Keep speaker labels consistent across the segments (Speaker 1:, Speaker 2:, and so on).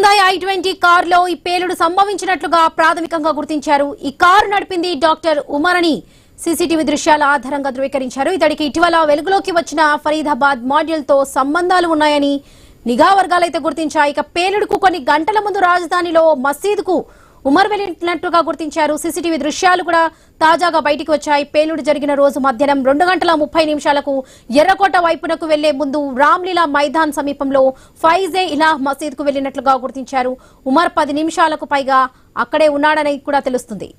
Speaker 1: Hyundai i20 కారులో ఈ పేలుడు సంభవించినట్లుగా ప్రాథమికంగా గుర్తించారు. ఈ కారు నడిపింది డాక్టర్ ఉమర్ అని సీసీటీవీ దృశ్యాల ఆధారంగా ధృవీకరించారు. ఇతడికి ఇటీవల వెలుగులోకి వచ్చిన ఫరీదాబాద్ మాడ్యూల్ తో సంబంధాలు ఉన్నాయని నిఘా వర్గాలైతే గుర్తించాయి. ఇక పేలుడుకు కొన్ని గంటల ముందు రాజధానిలో మసీదుకు ఉమర్ వెళ్లినట్లుగా గుర్తించారు. సీసీటీవీ దృశ్యాలు కూడా తాజాగా బయటికి వచ్చాయి. పేలుడు జరిగిన రోజు మధ్యాహ్నం 2:30 ఎర్రకోట వైపునకు వెళ్లే ముందు రామ్లీలా మైదాన్ సమీపంలో ఫైజే ఇలాహ్ మసీద్ కు వెళ్లినట్లుగా గుర్తించారు. ఉమర్ 10 నిమిషాలకు పైగా అక్కడే ఉన్నాడని కూడా తెలుస్తుంది.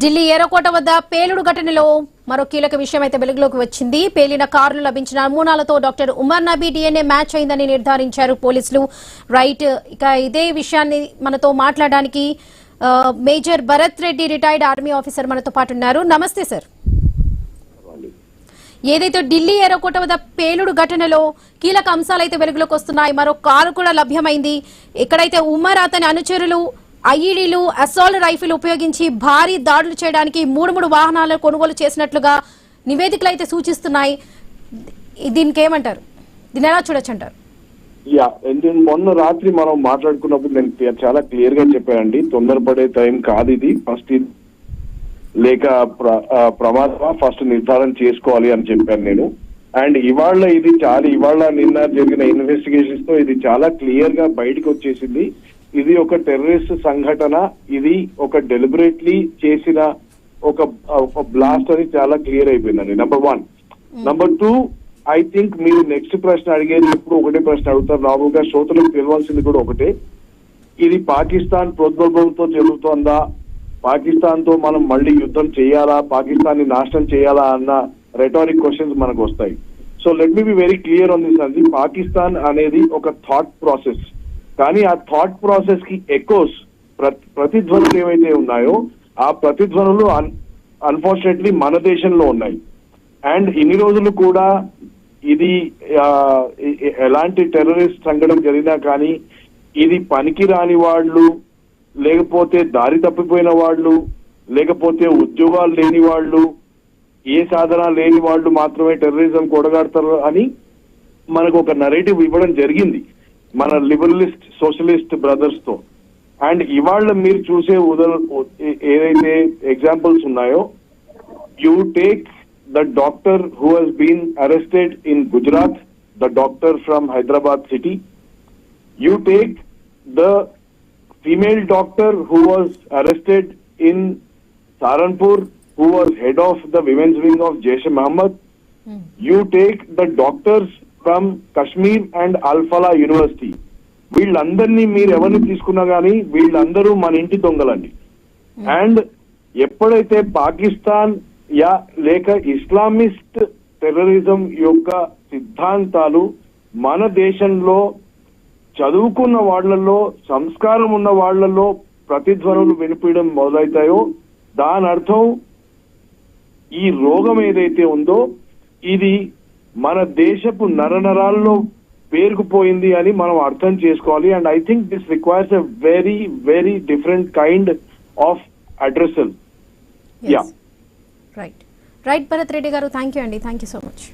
Speaker 1: ఢిల్లీ ఎర్రకోట వద్ద పేలుడు ఘటనలో మరో కీలక విషయం అయితే వెలుగులోకి వచ్చింది. పేలిన కారులు లభించిన నమూనాలతో doctor Umar Nabi DNA match అయిందని నిర్ధారించారు పోలీసులు. రైట్, ఇక ఇదే విషయాన్ని మనతో మాట్లాడడానికి major Bharat Reddy retired army officer మనతో పాటు ఉన్నారు. నమస్తే సార్. ఏదైతే ఢిల్లీ ఎర్రకోట వద్ద పేలుడు ఘటనలో కీలక అంశాలు అయితే వెలుగులోకి వస్తున్నాయి. మరో కారు కూడా లభ్యమైంది. ఎక్కడైతే ఉమర్ అతని అనుచరులు ఐఈడీలు అసాల్ట్ రైఫిల్ ఉపయోగించి భారీ దాడులు చేయడానికి 3 వాహనాలను కొనుగోలు చేసినట్లుగా నివేదికలు అయితే సూచిస్తున్నాయి. దీనికి ఏమంటారు? దీన్ని ఎలా చూడొచ్చు అంటారు?
Speaker 2: మొన్న రాత్రి మనం మాట్లాడుకున్నప్పుడు నేను చాలా క్లియర్ గా చెప్పానండి, తొందరపడే టైం కాదు ఇది. ఫస్ట్ లేక ప్రమాదమా ఫస్ట్ నిర్ధారణ చేసుకోవాలి అని చెప్పాను నేను. అండ్ ఇవాళ నిన్న జరిగిన ఇన్వెస్టిగేషన్స్ తో ఇది చాలా క్లియర్ గా బయటకు వచ్చేసింది. ఇది ఒక టెర్రరిస్ట్ సంఘటన, ఇది ఒక డెలిబరేట్లీ చేసిన ఒక బ్లాస్ట్ అని చాలా క్లియర్ అయిపోయిందండి. నెంబర్ 1. నెంబర్ 2, ఐ థింక్ మీరు నెక్స్ట్ ప్రశ్న అడిగేది ఎప్పుడు ఒకటే ప్రశ్న అడుగుతారు. మామూలుగా శ్రోతలకు తెలియాల్సింది కూడా ఒకటే, ఇది పాకిస్తాన్ ప్రోద్బలంతో జరుగుతోందా, పాకిస్తాన్ తో మనం మళ్ళీ యుద్ధం చేయాలా, పాకిస్తాన్ ని నాశనం చేయాలా అన్న రెటారిక్ క్వశ్చన్స్ మనకు వస్తాయి. So let me be very clear on this అండి. పాకిస్తాన్ అనేది ఒక థాట్ ప్రాసెస్, కానీ ఆ థాట్ ప్రాసెస్ కి ఎకోస్ ప్రతిధ్వనులు ఏవైతే ఉన్నాయో ఆ ప్రతిధ్వనులు అన్ఫార్చునేట్లీ మన దేశంలో ఉన్నాయి. అండ్ ఇన్ని రోజులు కూడా ఇది ఎలాంటి టెర్రరిస్ట్ సంఘటన జరిగినా కానీ ఇది పనికి రాని వాళ్ళు, లేకపోతే దారి తప్పిపోయిన వాళ్ళు, లేకపోతే ఉద్యోగాలు లేని వాళ్ళు, ఏ సాధన లేని వాళ్ళు మాత్రమే టెర్రరిజం కూడగడతారు అని మనకు ఒక నరేటివ్ ఇవ్వడం జరిగింది మన లిబరలిస్ట్ సోషలిస్ట్ బ్రదర్స్ తో. అండ్ ఇవాళ మీరు చూసే ఏదైతే ఎగ్జాంపుల్స్ ఉన్నాయో, you take the doctor who has been arrested in Gujarat, the doctor from Hyderabad city. You take the female doctor who was arrested in Saharanpur, who was head of the women's wing of Jaish-e-Mohammed. You take the doctors from Kashmir and Al-Falah University. వీళ్ళందరినీ మీరు ఎవరిని తీసుకున్నా కానీ వీళ్ళందరూ మన ఇంటి దొంగలండి. And ఎప్పుడైతే పాకిస్తాన్ లేక ఇస్లామిస్ట్ టెర్రరిజం యొక్క సిద్ధాంతాలు మన దేశంలో చదువుకున్న వాళ్లలో, సంస్కారం ఉన్న వాళ్లలో ప్రతిధ్వనులు వినిపించడం మొదలవుతాయో దాని అర్థం ఈ రోగం ఏదైతే ఉందో ఇది మన దేశపు నరనరాల్లో పేరుకుపోయింది అని మనం అర్థం చేసుకోవాలి. And I think this requires a very very different kind of addressal.
Speaker 1: Right Bharat Reddy garu, thank you అండి. Thank you so much.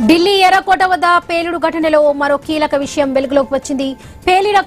Speaker 1: Delhi ఎర్రకోట వద్ద పేలుడు ఘటనలో మరో కీలక విషయం వెలుగులోకి వచ్చింది. పేలిన